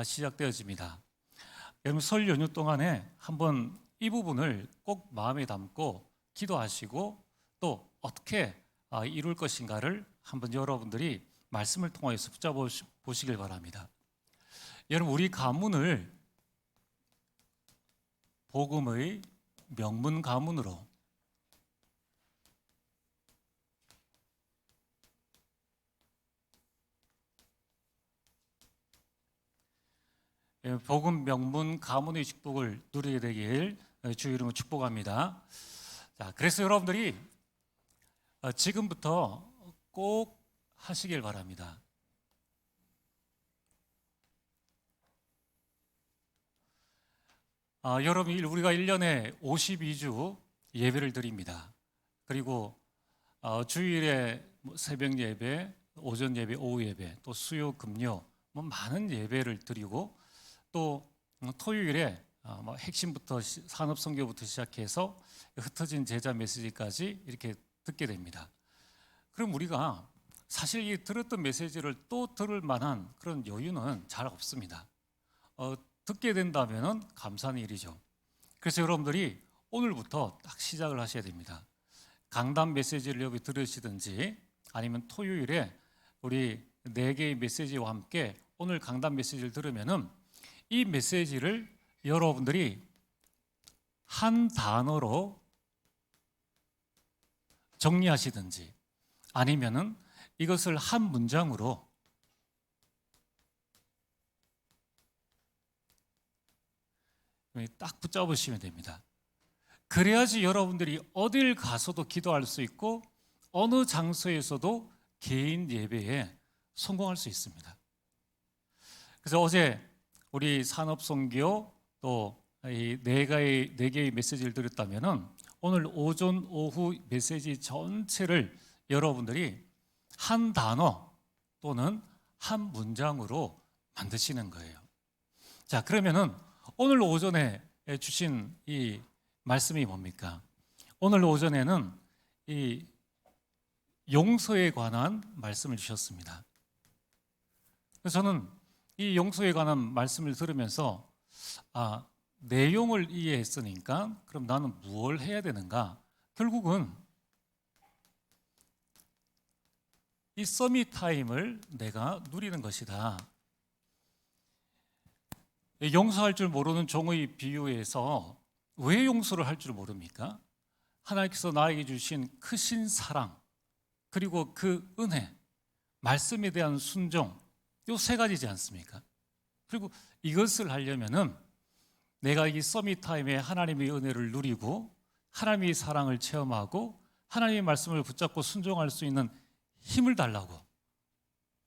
시작되어집니다. 여러분 설 연휴 동안에 한번 이 부분을 꼭 마음에 담고 기도하시고 또 어떻게 이룰 것인가를 한번 여러분들이 말씀을 통해서 붙잡으시길 바랍니다. 여러분 우리 가문을 복음의 명문 가문으로 복음 명문 가문의 축복을 누리게 되길 주의 이름으로 축복합니다. 자, 그래서 여러분들이 지금부터 꼭 하시길 바랍니다. 여러분 우리가 1년에 52주 예배를 드립니다. 그리고 주일에 새벽 예배, 오전 예배, 오후 예배, 또 수요, 금요 많은 예배를 드리고 또 토요일에 핵심부터 산업 선교부터 시작해서 흩어진 제자 메시지까지 이렇게 듣게 됩니다. 그럼 우리가 사실 이 들었던 메시지를 또 들을 만한 그런 여유는 잘 없습니다. 듣게 된다면 감사한 일이죠. 그래서 여러분들이 오늘부터 딱 시작을 하셔야 됩니다. 강단 메시지를 여기 들으시든지 아니면 토요일에 우리 4개의 메시지와 함께 오늘 강단 메시지를 들으면은 이 메시지를 여러분들이 한 단어로 정리하시든지 아니면은 이것을 한 문장으로 딱 붙잡으시면 됩니다. 그래야지 여러분들이 어딜 가서도 기도할 수 있고 어느 장소에서도 개인 예배에 성공할 수 있습니다. 그래서 어제 우리 산업선교 또 이 4개의 메시지를 들었다면은 오늘 오전 오후 메시지 전체를 여러분들이 한 단어 또는 한 문장으로 만드시는 거예요. 자, 그러면은 오늘 오전에 주신 이 말씀이 뭡니까? 오늘 오전에는 이 용서에 관한 말씀을 주셨습니다. 그래서 저는 이 용서에 관한 말씀을 들으면서 내용을 이해했으니까 그럼 나는 무엇을 해야 되는가? 결국은 이 서밋 타임을 내가 누리는 것이다. 용서할 줄 모르는 종의 비유에서 왜 용서를 할 줄 모릅니까? 하나님께서 나에게 주신 크신 사랑 그리고 그 은혜, 말씀에 대한 순종 이 3가지지 않습니까? 그리고 이것을 하려면은 내가 이 서밋 타임에 하나님의 은혜를 누리고 하나님의 사랑을 체험하고 하나님의 말씀을 붙잡고 순종할 수 있는 힘을 달라고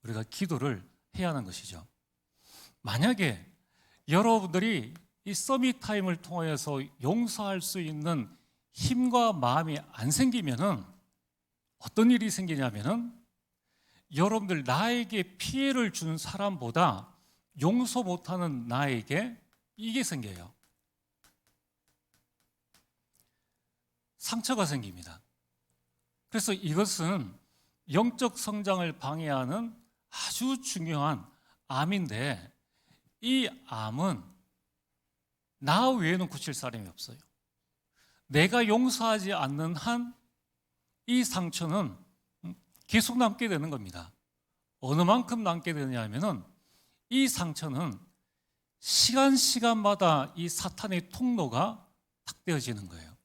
우리가 기도를 해야 하는 것이죠. 만약에 여러분들이 이 서밋 타임을 통해서 용서할 수 있는 힘과 마음이 안 생기면은 어떤 일이 생기냐면은 여러분들 나에게 피해를 준 사람보다 용서 못하는 나에게 이게 생겨요. 상처가 생깁니다. 그래서 이것은 영적 성장을 방해하는 아주 중요한 암인데 이 암은 나 외에는 고칠 사람이 없어요. 내가 용서하지 않는 한 이 상처는 계속 남게 되는 겁니다. 어느 만큼 남게 되느냐 하면은 이 상처는 시간마다 이 사탄의 통로가 탁 되어지는 거예요.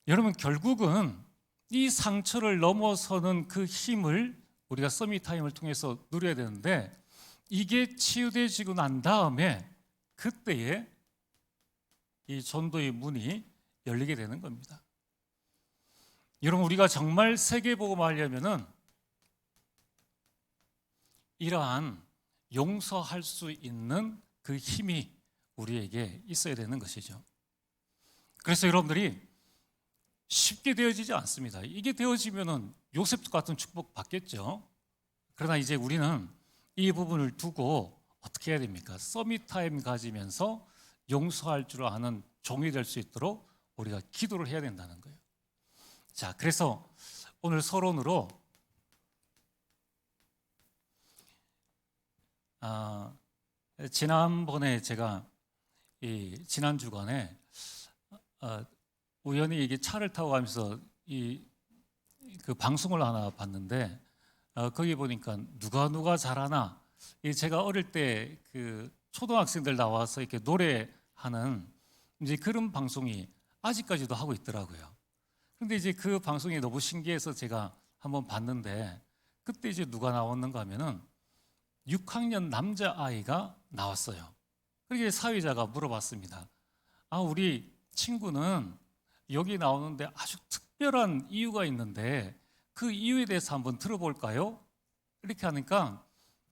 여러분 결국은 이 상처를 넘어서는 그 힘을 우리가 서밋 타임을 통해서 누려야 되는데 이게 치유되지고 난 다음에 그때에 이 전도의 문이 열리게 되는 겁니다. 여러분 우리가 정말 세계복음을 하려면은 이러한 용서할 수 있는 그 힘이 우리에게 있어야 되는 것이죠. 그래서 여러분들이 쉽게 되어지지 않습니다. 이게 되어지면은 요셉 같은 축복 받겠죠. 그러나 이제 우리는 이 부분을 두고 어떻게 해야 됩니까? 서밋 타임 가지면서 용서할 줄 아는 종이 될 수 있도록 우리가 기도를 해야 된다는 거예요. 자, 그래서 오늘 서론으로 지난번에 제가 이 지난 주간에 우연히 이게 차를 타고 가면서 이 그 방송을 하나 봤는데 거기 보니까 누가 잘하나, 이 제가 어릴 때 그 초등학생들 나와서 이렇게 노래하는 이제 그런 방송이 아직까지도 하고 있더라고요. 근데 이제 그 방송이 너무 신기해서 제가 한번 봤는데, 그때 이제 누가 나왔는가 하면은 6학년 남자아이가 나왔어요. 그게 사회자가 물어봤습니다. 우리 친구는 여기 나오는데 아주 특별한 이유가 있는데 그 이유에 대해서 한번 들어볼까요? 이렇게 하니까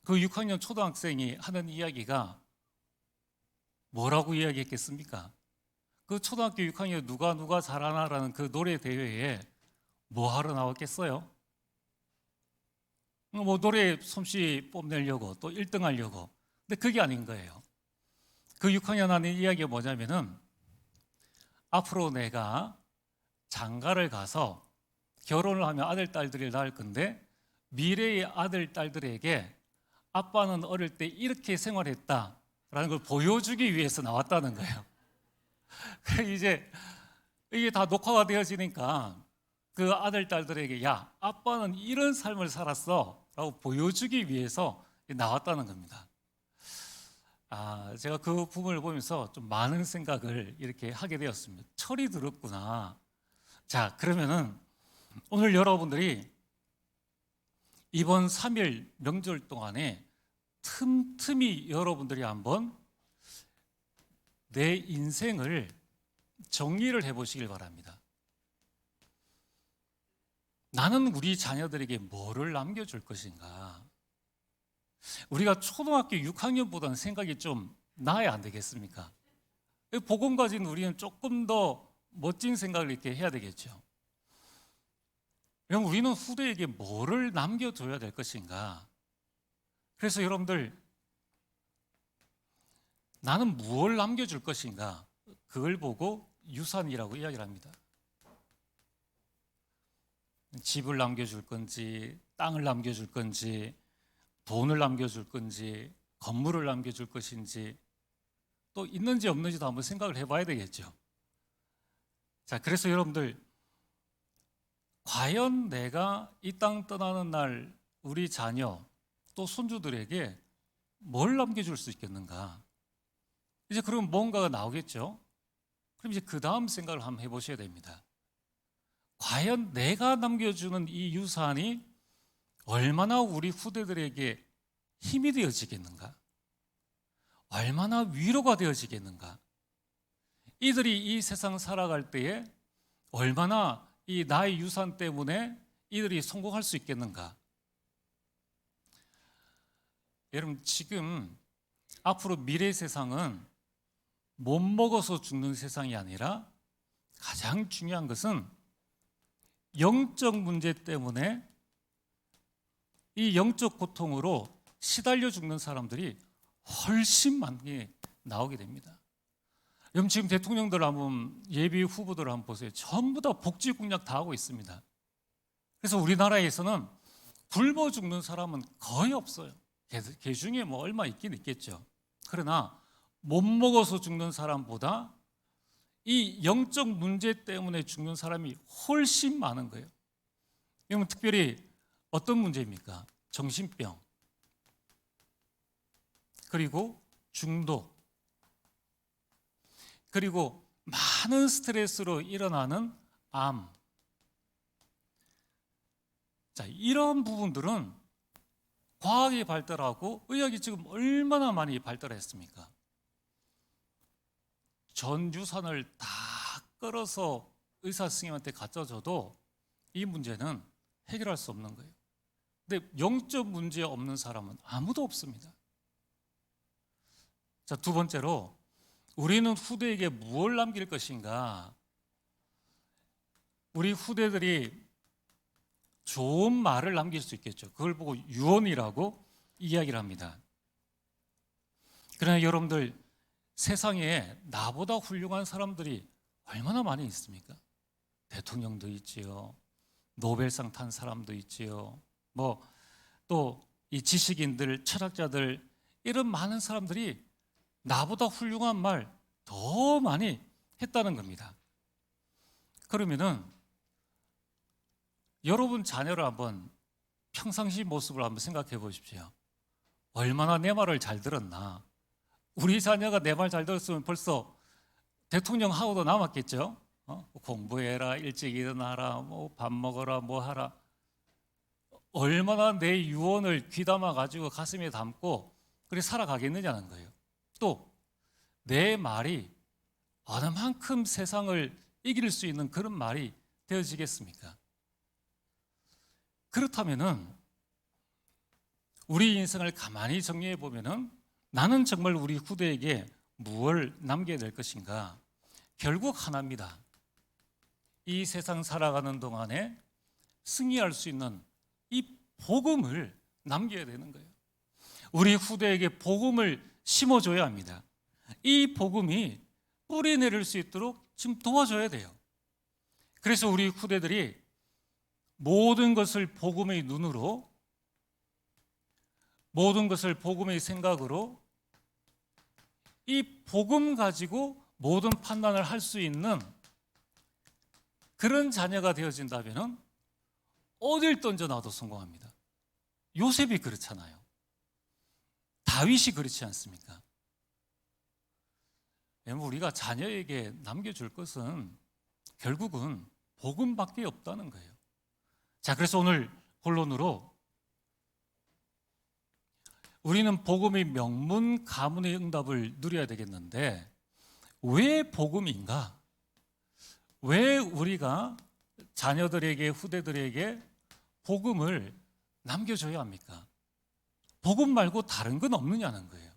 그 6학년 초등학생이 하는 이야기가 뭐라고 이야기했겠습니까? 그 초등학교 6학년 누가 잘하나라는 그 노래 대회에 뭐 하러 나왔겠어요? 뭐 노래 솜씨 뽐내려고, 또 1등 하려고. 근데 그게 아닌 거예요. 그 6학년 하는 이야기가 뭐냐면은, 앞으로 내가 장가를 가서 결혼을 하면 아들, 딸들을 낳을 건데 미래의 아들, 딸들에게 아빠는 어릴 때 이렇게 생활했다라는 걸 보여주기 위해서 나왔다는 거예요. 이제 이게 다 녹화가 되어지니까 그 아들, 딸들에게 야, 아빠는 이런 삶을 살았어 라고 보여주기 위해서 나왔다는 겁니다. 제가 그 부분을 보면서 좀 많은 생각을 이렇게 하게 되었습니다. 철이 들었구나. 자, 그러면은 오늘 여러분들이 이번 3일 명절 동안에 틈틈이 여러분들이 한번 내 인생을 정리를 해보시길 바랍니다. 나는 우리 자녀들에게 뭐를 남겨줄 것인가? 우리가 초등학교 6학년보다는 생각이 좀 나아야 안 되겠습니까? 복음 가진 우리는 조금 더 멋진 생각을 이렇게 해야 되겠죠. 그럼 우리는 후대에게 뭐를 남겨줘야 될 것인가? 그래서 여러분들, 나는 무엇을 남겨줄 것인가? 그걸 보고 유산이라고 이야기를 합니다. 집을 남겨줄 건지, 땅을 남겨줄 건지, 돈을 남겨줄 건지, 건물을 남겨줄 것인지, 또 있는지 없는지도 한번 생각을 해봐야 되겠죠. 자, 그래서 여러분들, 과연 내가 이 땅 떠나는 날 우리 자녀 또 손주들에게 뭘 남겨줄 수 있겠는가? 이제 그럼 뭔가가 나오겠죠. 그럼 이제 그 다음 생각을 한번 해보셔야 됩니다. 과연 내가 남겨주는 이 유산이 얼마나 우리 후대들에게 힘이 되어지겠는가? 얼마나 위로가 되어지겠는가? 이들이 이 세상 살아갈 때에 얼마나 이 나의 유산 때문에 이들이 성공할 수 있겠는가? 여러분, 지금 앞으로 미래 세상은 못 먹어서 죽는 세상이 아니라 가장 중요한 것은 영적 문제 때문에 이 영적 고통으로 시달려 죽는 사람들이 훨씬 많이 나오게 됩니다. 여러분, 지금 대통령들 한번, 예비 후보들 한번 보세요. 전부 다 복지 공약 다 하고 있습니다. 그래서 우리나라에서는 굶어 죽는 사람은 거의 없어요. 개 중에 뭐 얼마 있긴 있겠죠. 그러나 못 먹어서 죽는 사람보다 이 영적 문제 때문에 죽는 사람이 훨씬 많은 거예요. 이건 특별히 어떤 문제입니까? 정신병, 그리고 중독, 그리고 많은 스트레스로 일어나는 암. 자, 이런 부분들은 과학이 발달하고 의학이 지금 얼마나 많이 발달했습니까? 전 유산을 다 끌어서 의사 선생님한테 갖다 줘도 이 문제는 해결할 수 없는 거예요. 근데 영적 문제 없는 사람은 아무도 없습니다. 자, 두 번째로, 우리는 후대에게 무엇을 남길 것인가? 우리 후대들이 좋은 말을 남길 수 있겠죠. 그걸 보고 유언이라고 이야기를 합니다. 그러나 여러분들, 세상에 나보다 훌륭한 사람들이 얼마나 많이 있습니까? 대통령도 있지요, 노벨상 탄 사람도 있지요, 뭐 또 이 지식인들, 철학자들, 이런 많은 사람들이 나보다 훌륭한 말 더 많이 했다는 겁니다. 그러면은 여러분 자녀를 한번 평상시 모습을 한번 생각해 보십시오. 얼마나 내 말을 잘 들었나. 우리 자녀가 내 말 잘 들었으면 벌써 대통령하고도 남았겠죠. 공부해라, 일찍 일어나라, 뭐 밥 먹어라, 뭐 하라. 얼마나 내 유언을 귀담아 가지고 가슴에 담고 그렇게 살아가겠느냐는 거예요. 또 내 말이 어느 만큼 세상을 이길 수 있는 그런 말이 되어지겠습니까? 그렇다면은 우리 인생을 가만히 정리해 보면은 나는 정말 우리 후대에게 무엇을 남겨야 될 것인가? 결국 하나입니다. 이 세상 살아가는 동안에 승리할 수 있는 이 복음을 남겨야 되는 거예요. 우리 후대에게 복음을 심어줘야 합니다. 이 복음이 뿌리 내릴 수 있도록 지금 도와줘야 돼요. 그래서 우리 후대들이 모든 것을 복음의 눈으로, 모든 것을 복음의 생각으로, 이 복음 가지고 모든 판단을 할 수 있는 그런 자녀가 되어진다면 어딜 던져놔도 성공합니다. 요셉이 그렇잖아요. 다윗이 그렇지 않습니까? 우리가 자녀에게 남겨줄 것은 결국은 복음밖에 없다는 거예요. 자, 그래서 오늘 본론으로 우리는 복음의 명문 가문의 응답을 누려야 되겠는데 왜 복음인가? 왜 우리가 자녀들에게, 후대들에게 복음을 남겨줘야 합니까? 복음 말고 다른 건 없느냐는 거예요.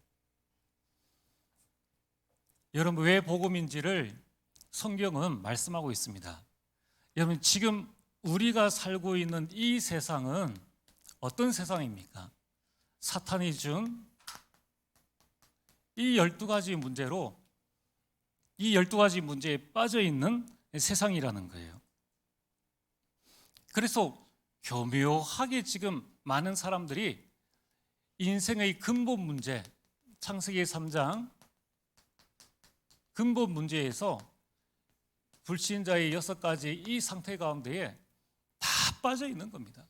여러분, 왜 복음인지를 성경은 말씀하고 있습니다. 여러분, 지금 우리가 살고 있는 이 세상은 어떤 세상입니까? 사탄이 준 이 12가지 문제로, 이 12가지 문제에 빠져 있는 세상이라는 거예요. 그래서 교묘하게 지금 많은 사람들이 인생의 근본 문제, 창세기 3장 근본 문제에서 불신자의 6가지 이 상태 가운데에 다 빠져 있는 겁니다.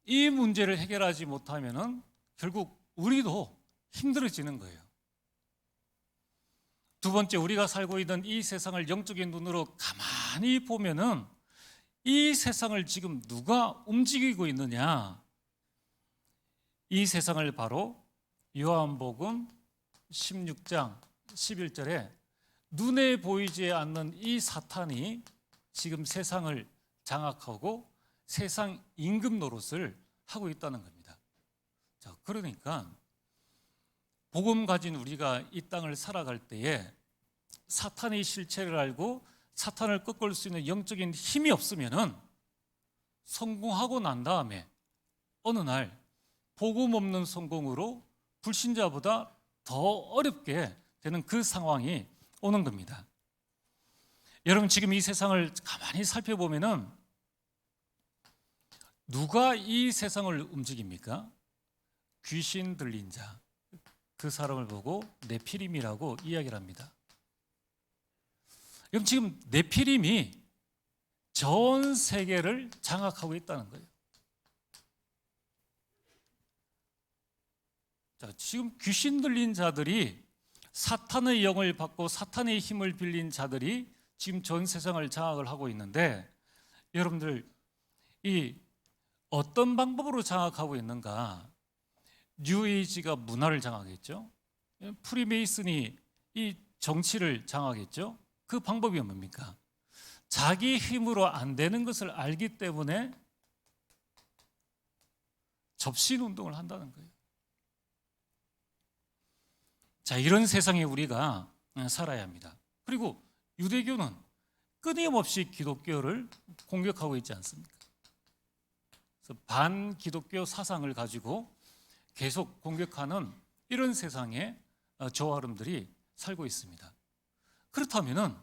이 문제를 해결하지 못하면은 결국 우리도 힘들어지는 거예요. 두 번째, 우리가 살고 있는 이 세상을 영적인 눈으로 가만히 보면은 이 세상을 지금 누가 움직이고 있느냐? 이 세상을 바로 요한복음 16장 11절에 눈에 보이지 않는 이 사탄이 지금 세상을 장악하고 세상 임금 노릇을 하고 있다는 겁니다. 자, 그러니까 복음 가진 우리가 이 땅을 살아갈 때에 사탄의 실체를 알고 사탄을 꺾을 수 있는 영적인 힘이 없으면은 성공하고 난 다음에 어느 날 복음 없는 성공으로 불신자보다 더 어렵게 되는 그 상황이 오는 겁니다. 여러분, 지금 이 세상을 가만히 살펴보면은 누가 이 세상을 움직입니까? 귀신 들린 자, 그 사람을 보고 네피림이라고 이야기를 합니다. 여러분, 지금 네피림이 전 세계를 장악하고 있다는 거예요. 자, 지금 귀신 들린 자들이, 사탄의 영을 받고 사탄의 힘을 빌린 자들이 지금 전 세상을 장악을 하고 있는데, 여러분들, 이 어떤 방법으로 장악하고 있는가? 뉴에이지가 문화를 장악했죠. 프리메이슨이 이 정치를 장악했죠. 그 방법이 뭡니까? 자기 힘으로 안 되는 것을 알기 때문에 접신 운동을 한다는 거예요. 자, 이런 세상에 우리가 살아야 합니다. 그리고 유대교는 끊임없이 기독교를 공격하고 있지 않습니까? 그래서 반기독교 사상을 가지고 계속 공격하는 이런 세상에 저아름들이 살고 있습니다. 그렇다면은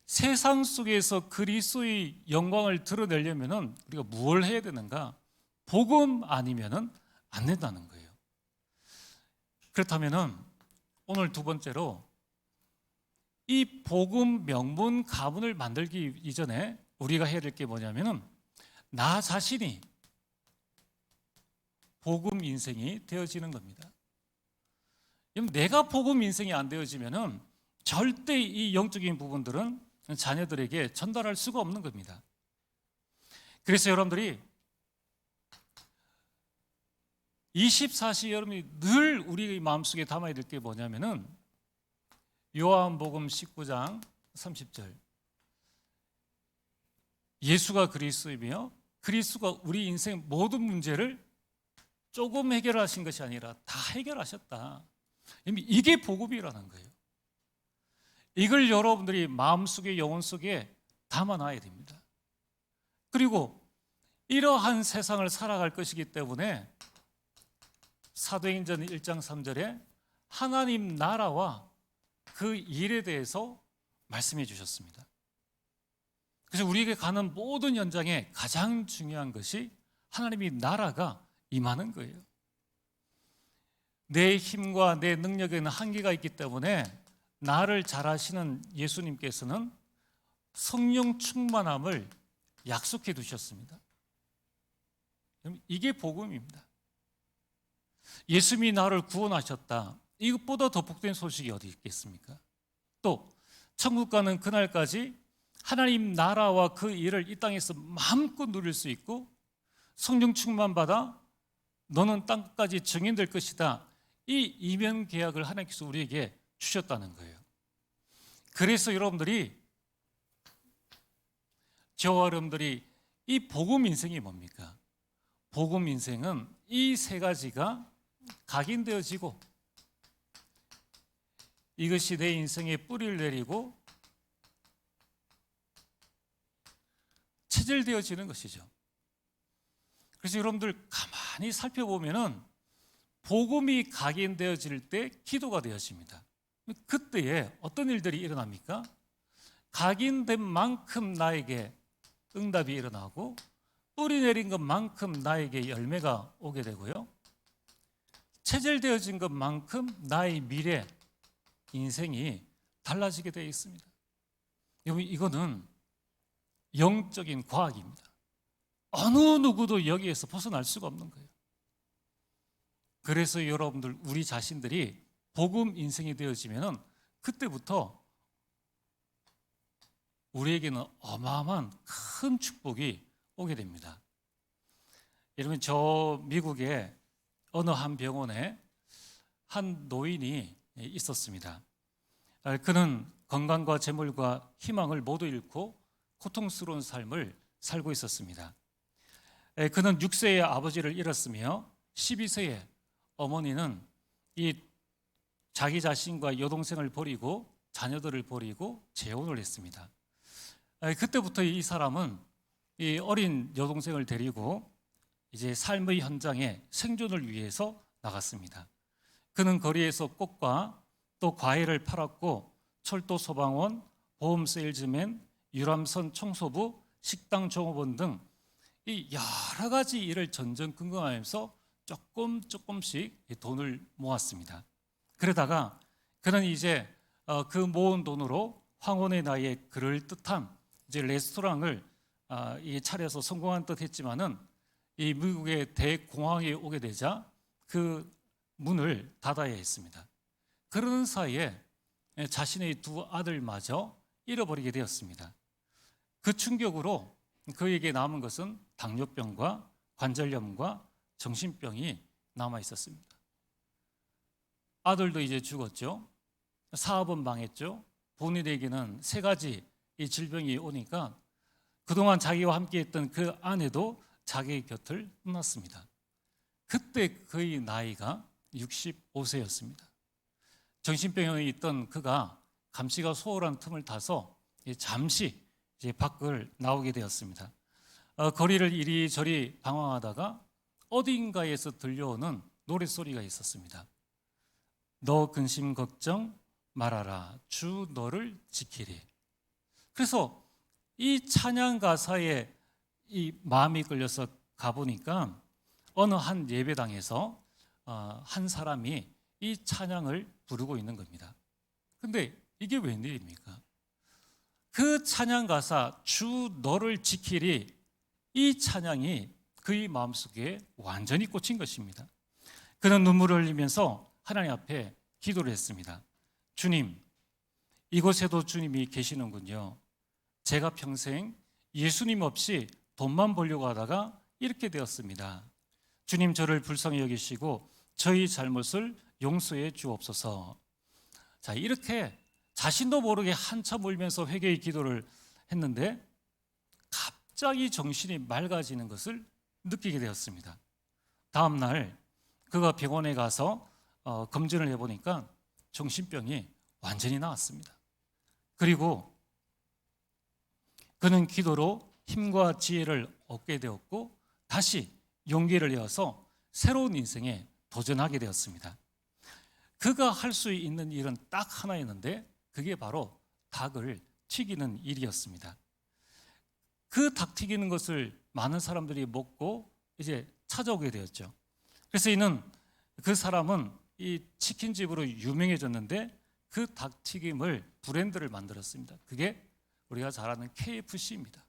세상 속에서 그리스도의 영광을 드러내려면은 우리가 무엇을 해야 되는가? 복음 아니면은 안 된다는 거예요. 그렇다면은 오늘 두 번째로 이 복음 명분 가문을 만들기 이전에 우리가 해야 될 게 뭐냐면은 나 자신이 복음 인생이 되어지는 겁니다. 내가 복음 인생이 안 되어지면은 절대 이 영적인 부분들은 자녀들에게 전달할 수가 없는 겁니다. 그래서 여러분들이 24시 여러분이 늘 우리 마음속에 담아야 될 게 뭐냐면은 요한복음 19장 30절 예수가 그리스도이며 그리스도가 우리 인생 모든 문제를 조금 해결하신 것이 아니라 다 해결하셨다. 이게 복음이라는 거예요. 이걸 여러분들이 마음속에 영혼 속에 담아놔야 됩니다. 그리고 이러한 세상을 살아갈 것이기 때문에 사도행전 1장 3절에 하나님 나라와 그 일에 대해서 말씀해 주셨습니다. 그래서 우리에게 가는 모든 현장에 가장 중요한 것이 하나님의 나라가 임하는 거예요. 내 힘과 내 능력에는 한계가 있기 때문에 나를 잘 아시는 예수님께서는 성령 충만함을 약속해 두셨습니다. 이게 복음입니다. 예수님이 나를 구원하셨다. 이것보다 더 복된 소식이 어디 있겠습니까? 또 천국 가는 그날까지 하나님 나라와 그 일을 이 땅에서 마음껏 누릴 수 있고 성령 충만 받아 너는 땅까지 증인될 것이다. 이 이면 계약을 하나님께서 우리에게 주셨다는 거예요. 그래서 여러분들이 저와 여러분들이 이 복음 인생이 뭡니까? 복음 인생은 이 세 가지가 각인되어지고 이것이 내 인생에 뿌리를 내리고 체질되어지는 것이죠. 그래서 여러분들 가만히 살펴보면은 복음이 각인되어질 때 기도가 되어집니다. 그때에 어떤 일들이 일어납니까? 각인된 만큼 나에게 응답이 일어나고 뿌리 내린 것만큼 나에게 열매가 오게 되고요. 체질되어진 것만큼 나의 미래, 인생이 달라지게 되어 있습니다. 이거는 영적인 과학입니다. 어느 누구도 여기에서 벗어날 수가 없는 거예요. 그래서 여러분들 우리 자신들이 복음 인생이 되어지면은 그때부터 우리에게는 어마어마한 큰 축복이 오게 됩니다. 여러분 저 미국의 어느 한 병원에 한 노인이 있었습니다. 그는 건강과 재물과 희망을 모두 잃고 고통스러운 삶을 살고 있었습니다. 그는 6세의 아버지를 잃었으며 12세에 어머니는 이 자기 자신과 여동생을 버리고 자녀들을 버리고 재혼을 했습니다. 그때부터 이 사람은 이 어린 여동생을 데리고 이제 삶의 현장에 생존을 위해서 나갔습니다. 그는 거리에서 꽃과 또 과일을 팔았고 철도 소방원, 보험 세일즈맨, 유람선 청소부, 식당 종업원 등 이 여러 가지 일을 전전긍긍하면서 조금씩 돈을 모았습니다. 그러다가 그는 이제 그 모은 돈으로 황혼의 나이에 그럴듯한 이제 레스토랑을 차려서 성공한 듯 했지만은 이 미국의 대공황이 오게 되자 그 문을 닫아야 했습니다. 그러는 사이에 자신의 두 아들마저 잃어버리게 되었습니다. 그 충격으로 그에게 남은 것은 당뇨병과 관절염과 정신병이 남아 있었습니다. 아들도 이제 죽었죠. 사업은 망했죠. 본인에게는 세 가지 이 질병이 오니까 그동안 자기와 함께했던 그 아내도 자기의 곁을 떠났습니다. 그때 그의 나이가 65세였습니다. 정신병에 있던 그가 감시가 소홀한 틈을 타서 잠시 이제 밖을 나오게 되었습니다. 거리를 이리저리 방황하다가 어딘가에서 들려오는 노랫소리가 있었습니다. 너 근심 걱정 말아라. 주 너를 지키리. 그래서 이 찬양 가사에 이 마음이 끌려서 가보니까 어느 한 예배당에서 한 사람이 이 찬양을 부르고 있는 겁니다. 근데 이게 웬일입니까? 그 찬양 가사 주 너를 지키리, 이 찬양이 그의 마음속에 완전히 꽂힌 것입니다. 그는 눈물을 흘리면서 하나님 앞에 기도를 했습니다. 주님, 이곳에도 주님이 계시는군요. 제가 평생 예수님 없이 돈만 벌려고 하다가 이렇게 되었습니다. 주님, 저를 불쌍히 여기시고 저희 잘못을 용서해 주옵소서. 자, 이렇게 자신도 모르게 한참 울면서 회개의 기도를 했는데 갑자기 정신이 맑아지는 것을 느끼게 되었습니다. 다음 날 그가 병원에 가서 검진을 해보니까 정신병이 완전히 나았습니다. 그리고 그는 기도로 힘과 지혜를 얻게 되었고 다시 용기를 내어서 새로운 인생에 도전하게 되었습니다. 그가 할 수 있는 일은 딱 하나였는데 그게 바로 닭을 튀기는 일이었습니다. 그 닭 튀기는 것을 많은 사람들이 먹고 이제 찾아오게 되었죠. 그래서 그 사람은 이 치킨집으로 유명해졌는데 그 닭튀김을 브랜드를 만들었습니다. 그게 우리가 잘 아는 KFC입니다.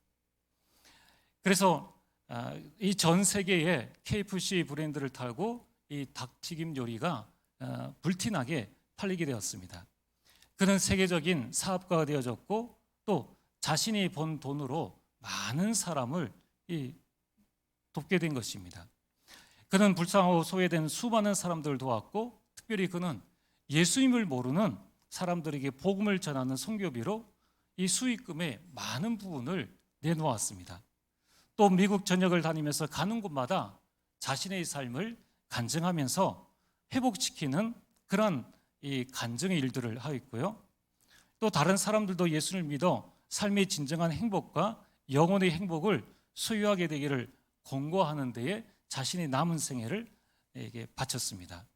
그래서 이 전 세계에 KFC 브랜드를 타고 이 닭튀김 요리가 불티나게 팔리게 되었습니다. 그는 세계적인 사업가가 되어졌고 또 자신이 번 돈으로 많은 사람을 돕게 된 것입니다. 그는 불쌍하고 소외된 수많은 사람들을 도왔고 특별히 그는 예수님을 모르는 사람들에게 복음을 전하는 선교비로 이 수익금의 많은 부분을 내놓았습니다. 또 미국 전역을 다니면서 가는 곳마다 자신의 삶을 간증하면서 회복시키는 그런 이 간증의 일들을 하고 있고요. 또 다른 사람들도 예수를 믿어 삶의 진정한 행복과 영혼의 행복을 소유하게 되기를 권고하는 데에 자신의 남은 생애를 바쳤습니다.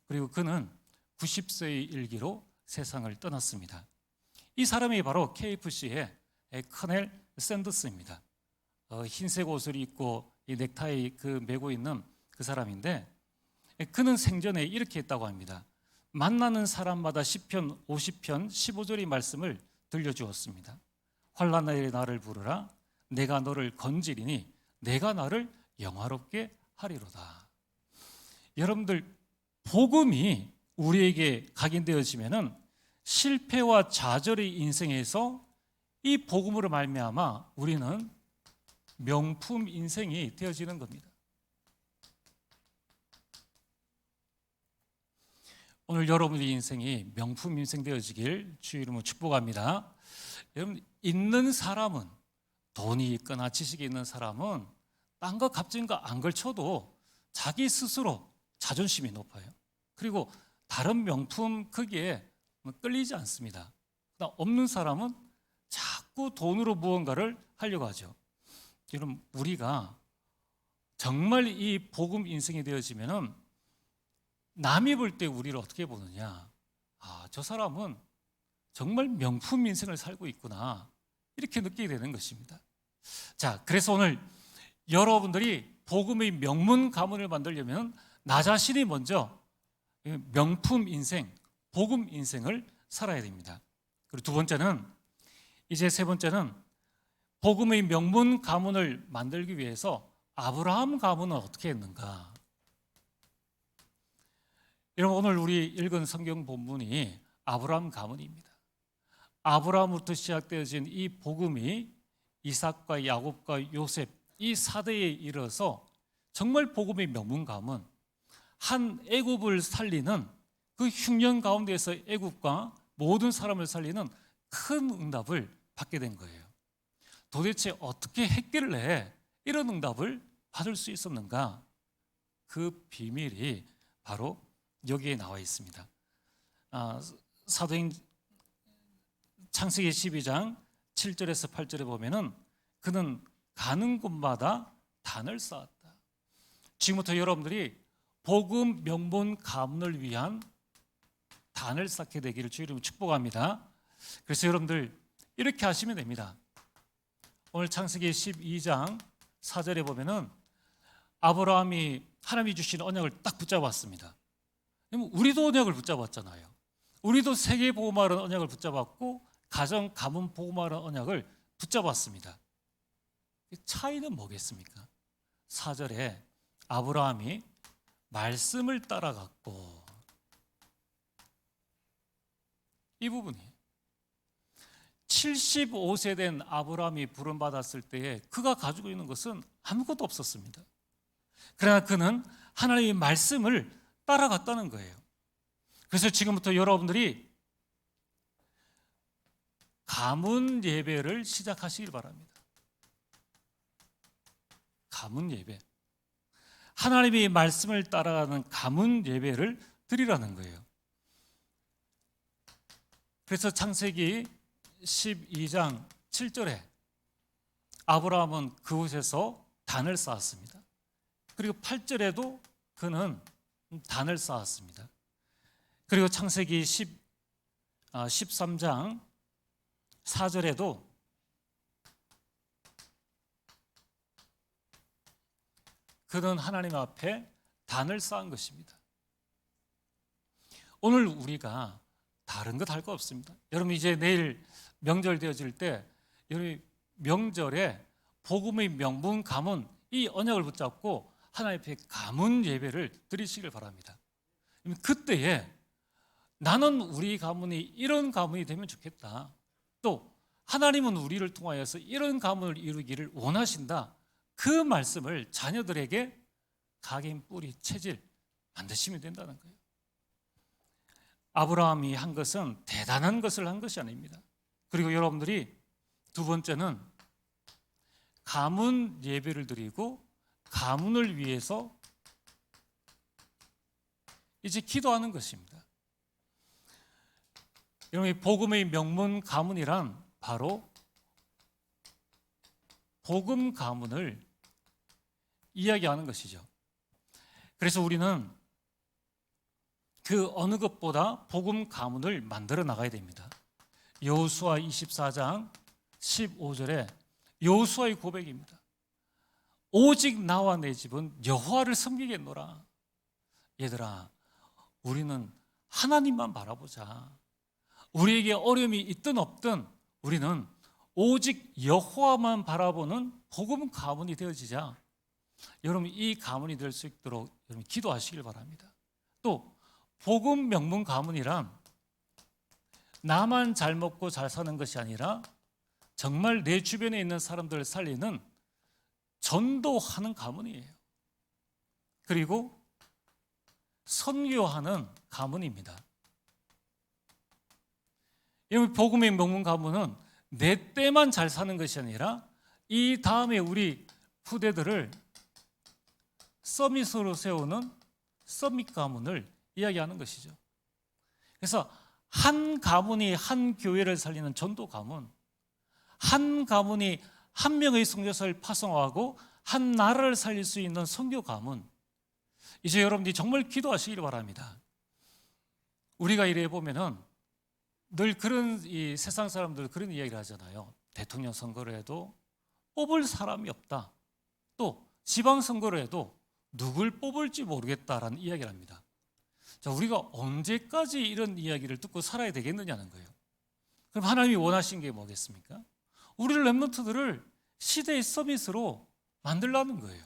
그리고 그는 90세의 일기로 세상을 떠났습니다. 이 사람이 바로 KFC의 커넬 샌더스입니다. 흰색 옷을 입고 이 넥타이 메고 있는 그 사람인데 그는 생전에 이렇게 했다고 합니다. 만나는 사람마다 시편 50편 15절의 말씀을 들려주었습니다. 환난날에 나를 부르라 내가 너를 건지리니 내가 나를 영화롭게 하리로다. 여러분들, 복음이 우리에게 각인되어지면은 실패와 좌절의 인생에서 이 복음으로 말미암아 우리는 명품 인생이 되어지는 겁니다. 오늘 여러분의 인생이 명품 인생 되어지길 주의 이름으로 축복합니다. 여러분, 있는 사람은, 돈이 있거나 지식이 있는 사람은 딴 거 값진 거 안 걸쳐도 자기 스스로 자존심이 높아요. 그리고 다른 명품 크기에 끌리지 않습니다. 없는 사람은 자꾸 돈으로 무언가를 하려고 하죠. 여러분, 우리가 정말 이 복음 인생이 되어지면은 남이 볼 때 우리를 어떻게 보느냐? 저 사람은 정말 명품 인생을 살고 있구나. 이렇게 느끼게 되는 것입니다. 자, 그래서 오늘 여러분들이 복음의 명문 가문을 만들려면 나 자신이 먼저 명품 인생, 복음 인생을 살아야 됩니다. 그리고 두 번째는, 이제 세 번째는 복음의 명문 가문을 만들기 위해서 아브라함 가문은 어떻게 했는가? 여러분, 오늘 우리 읽은 성경 본문이 아브라함 가문입니다. 아브라함부터 시작되어진 이 복음이 이삭과 야곱과 요셉 이 4대에 이르러서 정말 복음의 명문 가문, 한 애굽을 살리는 그 흉년 가운데에서 애굽과 모든 사람을 살리는 큰 응답을 받게 된 거예요. 도대체 어떻게 했길래 이런 응답을 받을 수 있었는가? 그 비밀이 바로 여기에 나와 있습니다. 사도행 창세기 12장 7절에서 8절에 보면은 그는 가는 곳마다 단을 쌓았다. 지금부터 여러분들이 복음 명문 가문을 위한 단을 쌓게 되기를 주의 이름으로 축복합니다. 그래서 여러분들 이렇게 하시면 됩니다. 오늘 창세기 12장 4절에 보면은 아브라함이 하나님이 주신 언약을 딱 붙잡았습니다. 우리도 언약을 붙잡았잖아요. 우리도 세계 복음화라는 언약을 붙잡았고 가정 가문 복음화라는 언약을 붙잡았습니다. 차이는 뭐겠습니까? 4절에 아브라함이 말씀을 따라갔고, 이 부분이 75세 된 아브라함이 부름받았을 때에 그가 가지고 있는 것은 아무것도 없었습니다. 그러나 그는 하나님의 말씀을 따라갔다는 거예요. 그래서 지금부터 여러분들이 가문 예배를 시작하시길 바랍니다. 가문 예배, 하나님의 말씀을 따라가는 가문 예배를 드리라는 거예요. 그래서 창세기 12장 7절에 아브라함은 그곳에서 단을 쌓았습니다. 그리고 8절에도 그는 단을 쌓았습니다. 그리고 창세기 13장 4절에도 그는 하나님 앞에 단을 쌓은 것입니다. 오늘 우리가 다른 것 할 거 없습니다. 여러분 이제 내일 명절 되어질 때 여러분 명절에 복음의 명분 가문 이 언약을 붙잡고 하나님 앞에 가문 예배를 드리시길 바랍니다. 그때에 나는 우리 가문이 이런 가문이 되면 좋겠다. 또 하나님은 우리를 통하여서 이런 가문을 이루기를 원하신다. 그 말씀을 자녀들에게 각인 뿌리 체질 만드시면 된다는 거예요. 아브라함이 한 것은 대단한 것을 한 것이 아닙니다. 그리고 여러분들이 두 번째는 가문 예배를 드리고 가문을 위해서 이제 기도하는 것입니다. 여러분 복음의 명문 가문이란 바로 복음 가문을 이야기하는 것이죠. 그래서 우리는 그 어느 것보다 복음 가문을 만들어 나가야 됩니다. 여호수아 24장 15절에 여호수아의 고백입니다. 오직 나와 내 집은 여호와를 섬기겠노라. 얘들아, 우리는 하나님만 바라보자. 우리에게 어려움이 있든 없든 우리는 오직 여호와만 바라보는 복음 가문이 되어지자. 여러분 이 가문이 될 수 있도록 여러분 기도하시길 바랍니다. 또 복음 명문 가문이란 나만 잘 먹고 잘 사는 것이 아니라 정말 내 주변에 있는 사람들을 살리는 전도하는 가문이에요. 그리고 선교하는 가문입니다. 이 복음의 명문 가문은 내 때만 잘 사는 것이 아니라 이 다음에 우리 후대들을 서밋으로 세우는 서밋 가문을 이야기하는 것이죠. 그래서 한 가문이 한 교회를 살리는 전도 가문, 한 가문이 한 명의 선교사를 파송하고 한 나라를 살릴 수 있는 선교 가문. 이제 여러분들이 정말 기도하시길 바랍니다. 우리가 이래 보면은 늘 그런 이 세상 사람들 그런 이야기를 하잖아요. 대통령 선거를 해도 뽑을 사람이 없다. 또 지방 선거를 해도 누굴 뽑을지 모르겠다라는 이야기를 합니다. 자, 우리가 언제까지 이런 이야기를 듣고 살아야 되겠느냐는 거예요. 그럼 하나님이 원하신 게 뭐겠습니까? 우리 렘넌트들을 시대의 서밋으로 만들라는 거예요.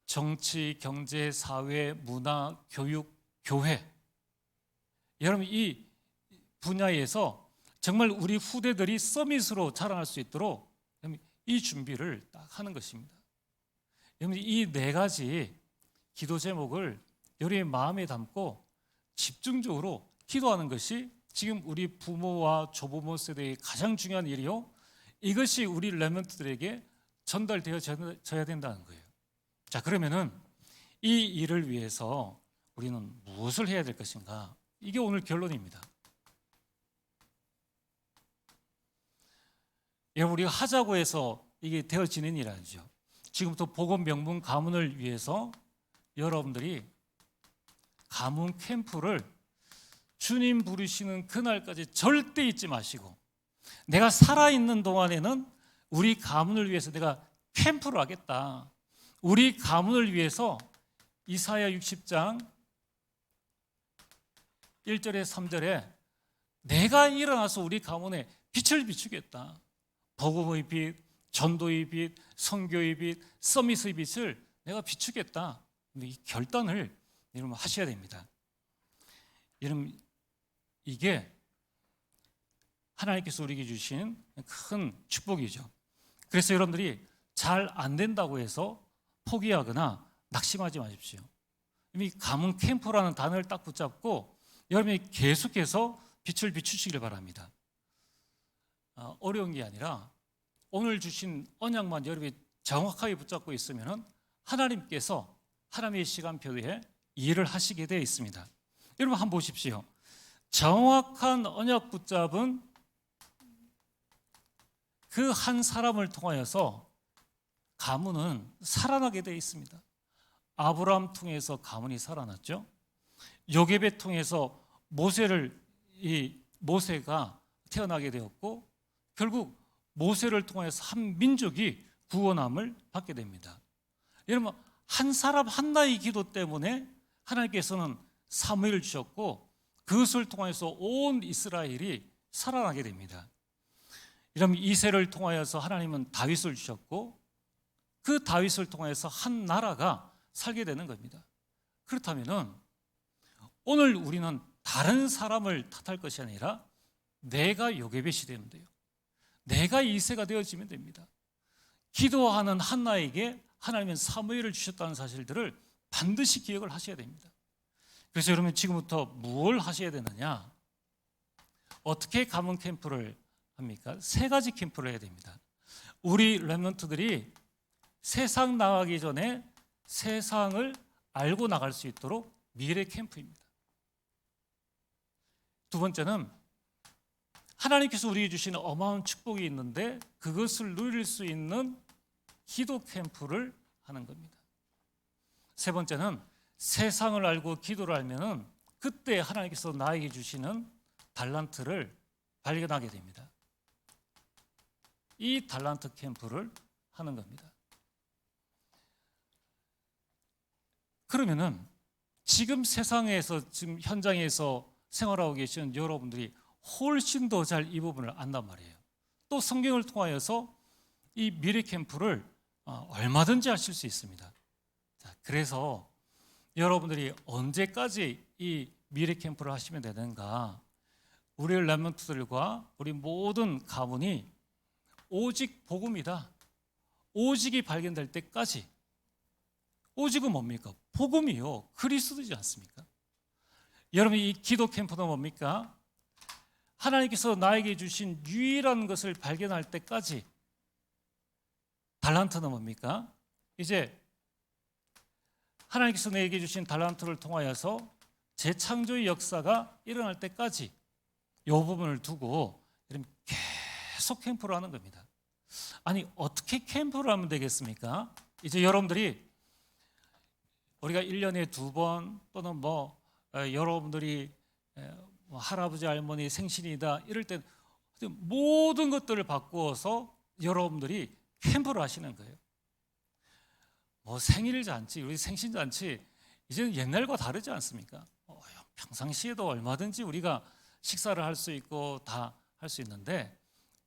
정치, 경제, 사회, 문화, 교육, 교회, 여러분 이 분야에서 정말 우리 후대들이 서밋으로 자라날 수 있도록 이 준비를 딱 하는 것입니다. 여러분 이 네 가지 기도 제목을 여러분의 마음에 담고 집중적으로 기도하는 것이 지금 우리 부모와 조부모 세대의 가장 중요한 일이요, 이것이 우리 렘넌트들에게 전달되어져야 된다는 거예요. 자, 그러면은 이 일을 위해서 우리는 무엇을 해야 될 것인가? 이게 오늘 결론입니다. 여러분 우리가 하자고 해서 이게 되어지는 일이 아니죠. 지금부터 복음 명문 가문을 위해서 여러분들이 가문 캠프를 주님 부르시는 그날까지 절대 잊지 마시고, 내가 살아있는 동안에는 우리 가문을 위해서 내가 캠프를 하겠다. 우리 가문을 위해서 이사야 60장 1절에 3절에 내가 일어나서 우리 가문에 빛을 비추겠다. 복음의 빛, 전도의 빛, 선교의 빛, 서밋의 빛을 내가 비추겠다. 이 결단을 여러분 하셔야 됩니다. 여러분, 이게 하나님께서 우리에게 주신 큰 축복이죠. 그래서 여러분들이 잘 안 된다고 해서 포기하거나 낙심하지 마십시오. 이 가문 캠프라는 단어를 딱 붙잡고 여러분이 계속해서 빛을 비추시길 바랍니다. 어려운 게 아니라 오늘 주신 언약만 여러분이 정확하게 붙잡고 있으면 하나님께서 하나님의 시간표에 일을 하시게 되어 있습니다. 여러분 한번 보십시오. 정확한 언약 붙잡은 그 한 사람을 통하여서 가문은 살아나게 되어 있습니다. 아브라함 통해서 가문이 살아났죠. 요셉을 통해서 모세가 태어나게 되었고 결국 모세를 통해서 한 민족이 구원함을 받게 됩니다. 여러분 한 사람 한나의 기도 때문에 하나님께서는 사무엘을 주셨고 그것을 통해서 온 이스라엘이 살아나게 됩니다. 이러면 이새를 통하여서 하나님은 다윗을 주셨고 그 다윗을 통해서 한 나라가 살게 되는 겁니다. 그렇다면 오늘 우리는 다른 사람을 탓할 것이 아니라 내가 요게벳이 되면 돼요. 내가 이새가 되어지면 됩니다. 기도하는 한나에게 하나님은 사무엘을 주셨다는 사실들을 반드시 기억을 하셔야 됩니다. 그래서 여러분 지금부터 뭘 하셔야 되느냐? 어떻게 가문 캠프를 합니까? 세 가지 캠프를 해야 됩니다. 우리 렘넌트들이 세상 나가기 전에 세상을 알고 나갈 수 있도록 미래 캠프입니다. 두 번째는 하나님께서 우리에게 주시는 어마어마한 축복이 있는데 그것을 누릴 수 있는 기도 캠프를 하는 겁니다. 세 번째는 세상을 알고 기도를 알면은 그때 하나님께서 나에게 주시는 달란트를 발견하게 됩니다. 이 달란트 캠프를 하는 겁니다. 그러면은 지금 세상에서 지금 현장에서 생활하고 계시는 여러분들이 훨씬 더 잘 이 부분을 안단 말이에요. 또 성경을 통하여서 이 미래 캠프를 얼마든지 하실 수 있습니다. 자, 그래서 여러분들이 언제까지 이 미래 캠프를 하시면 되는가? 우리 렘넌트들과 우리 모든 가문이 오직 복음이다. 오직이 발견될 때까지. 오직은 뭡니까? 복음이요. 그리스도지 않습니까? 여러분 이 기도 캠프는 뭡니까? 하나님께서 나에게 주신 유일한 것을 발견할 때까지. 달란트는 뭡니까? 이제 하나님께서 내게 주신 달란트를 통하여서 재창조의 역사가 일어날 때까지 이 부분을 두고 계속 캠프를 하는 겁니다. 아니 어떻게 캠프를 하면 되겠습니까? 이제 여러분들이 우리가 1년에 2번 또는 여러분들이 할아버지 할머니 생신이다 이럴 때 모든 것들을 바꾸어서 여러분들이 캠프를 하시는 거예요. 생일 잔치, 우리 생신 잔치 이제는 옛날과 다르지 않습니까? 평상시에도 얼마든지 우리가 식사를 할 수 있고 다 할 수 있는데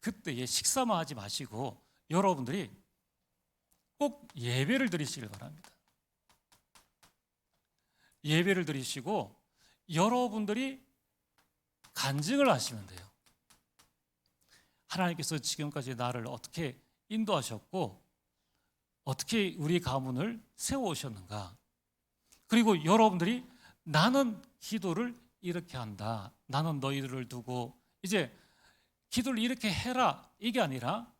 그때에 식사만 하지 마시고 여러분들이 꼭 예배를 드리시길 바랍니다. 예배를 드리시고 여러분들이 간증을 하시면 돼요. 하나님께서 지금까지 나를 어떻게 인도하셨고 어떻게 우리 가문을 세워오셨는가. 그리고 여러분들이 나는 기도를 이렇게 한다. 나는 너희들을 두고 이제 기도를 이렇게 해라. 이게 아니라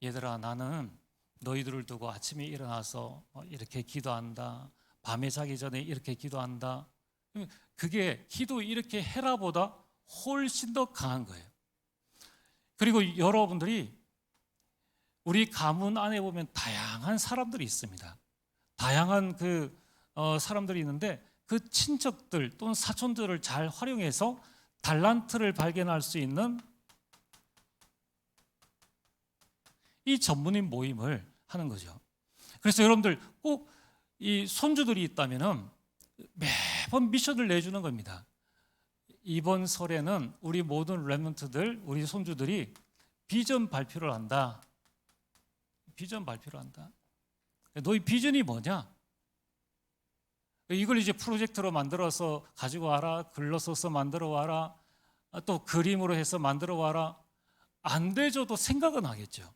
얘들아 나는 너희들을 두고 아침에 일어나서 이렇게 기도한다. 밤에 자기 전에 이렇게 기도한다. 그게 기도 이렇게 해라보다 훨씬 더 강한 거예요. 그리고 여러분들이 우리 가문 안에 보면 다양한 사람들이 있습니다. 다양한 사람들이 있는데 그 친척들 또는 사촌들을 잘 활용해서 달란트를 발견할 수 있는 이 전문인 모임을 하는 거죠. 그래서 여러분들 꼭 이 손주들이 있다면은 매번 미션을 내주는 겁니다. 이번 설에는 우리 모든 렘넌트들, 우리 손주들이 비전 발표를 한다. 비전 발표를 한다. 너희 비전이 뭐냐? 이걸 이제 프로젝트로 만들어서 가지고 와라. 글로 써서 만들어 와라. 또 그림으로 해서 만들어 와라. 안 돼줘도 생각은 하겠죠.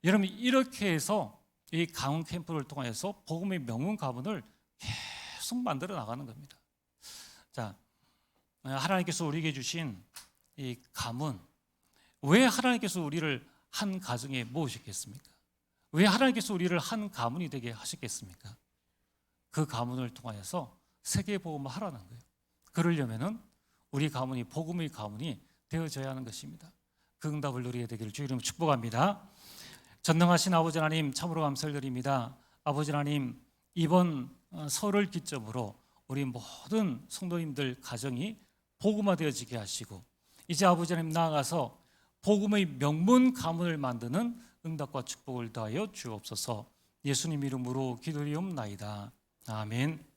여러분 이렇게 해서 이 가문 캠프를 통해서 복음의 명문 가문을 계속 만들어 나가는 겁니다. 자, 하나님께서 우리에게 주신 이 가문, 왜 하나님께서 우리를 한 가정에 모으셨겠습니까? 왜 하나님께서 우리를 한 가문이 되게 하셨겠습니까? 그 가문을 통하여서 세계 복음을 하라는 거예요. 그러려면은 우리 가문이 복음의 가문이 되어져야 하는 것입니다. 그 응답을 누리게 되기를 주 이름으로 축복합니다. 전능하신 아버지 하나님 참으로 감사를 드립니다. 아버지 하나님 이번 설을 기점으로 우리 모든 성도님들 가정이 복음화되어지게 하시고 이제 아버지 하나님 나아가서 복음의 명문 가문을 만드는 응답과 축복을 더하여 주옵소서. 예수님 이름으로 기도리옵나이다. 아멘.